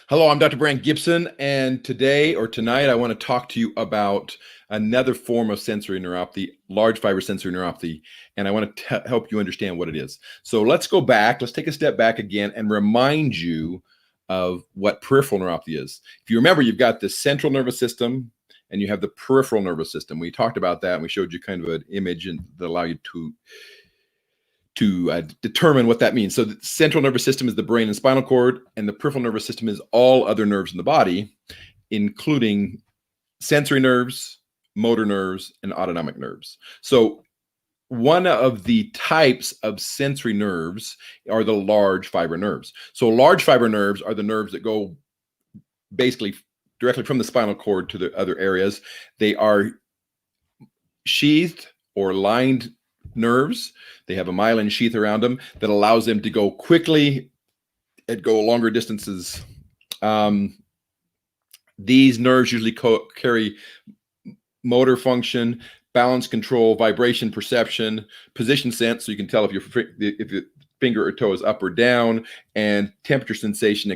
Hello, I'm Dr. Brant Gibson, and today or tonight I want to talk to you about another form of sensory neuropathy, large fiber sensory neuropathy, and I want to help you understand what it is. So let's go back, let's take a step back again and remind you of what peripheral neuropathy is. If you remember, you've got the central nervous system and you have the peripheral nervous system. We talked about that and we showed you kind of an image that allow you to determine what that means. So the central nervous system is the brain and spinal cord, and the peripheral nervous system is all other nerves in the body, including sensory nerves, motor nerves, and autonomic nerves. So one of the types of sensory nerves are the large fiber nerves. So large fiber nerves are the nerves that go basically directly from the spinal cord to the other areas. They are sheathed or lined nerves. They have a myelin sheath around them that allows them to go quickly and go longer distances. These nerves usually carry motor function, balance control, vibration perception, position sense, so you can tell if your finger or toe is up or down, and temperature sensation,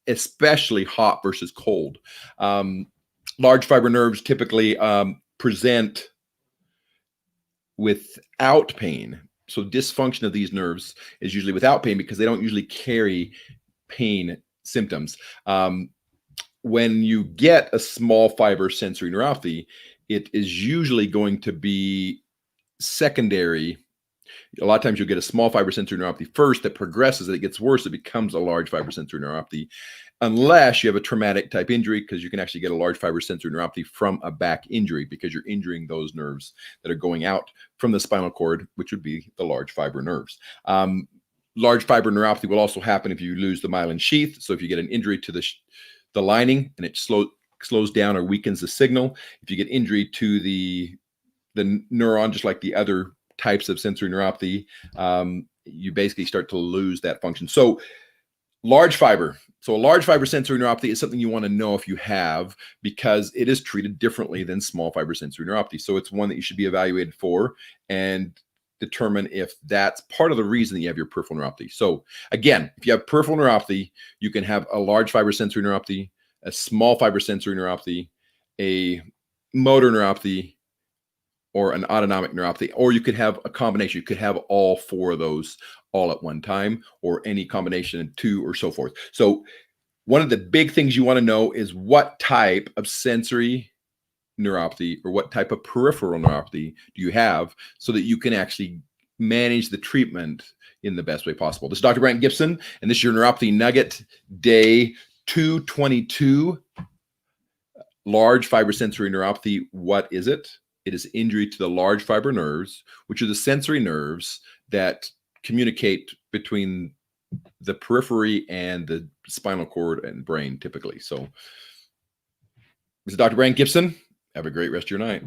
especially hot versus cold. Large fiber nerves typically present without pain. So dysfunction of these nerves is usually without pain because they don't usually carry pain symptoms. When you get a small fiber sensory neuropathy, it is usually going to be secondary. A lot of times you'll get a small fiber sensory neuropathy first that progresses, as it gets worse, it becomes a large fiber sensory neuropathy, unless you have a traumatic type injury, because you can actually get a large fiber sensory neuropathy from a back injury because you're injuring those nerves that are going out from the spinal cord, which would be the large fiber nerves. Large fiber neuropathy will also happen if you lose the myelin sheath. So if you get an injury to the lining and it slows down or weakens the signal, if you get injury to the neuron, just like the other types of sensory neuropathy, you basically start to lose that function. So large fiber. So a large fiber sensory neuropathy is something you want to know if you have, because it is treated differently than small fiber sensory neuropathy. So it's one that you should be evaluated for and determine if that's part of the reason that you have your peripheral neuropathy. So again, if you have peripheral neuropathy, you can have a large fiber sensory neuropathy, a small fiber sensory neuropathy, a motor neuropathy, or an autonomic neuropathy, or you could have a combination. You could have all four of those all at one time, or any combination of two, or so forth. So one of the big things you want to know is what type of sensory neuropathy or what type of peripheral neuropathy do you have, so that you can actually manage the treatment in the best way possible. This is Dr. Brant Gibson, and this is your Neuropathy Nugget, day 222. Large fiber sensory neuropathy, what is it? It is injury to the large fiber nerves, which are the sensory nerves that communicate between the periphery and the spinal cord and brain typically. So this is Dr. Brant Gibson. Have a great rest of your night.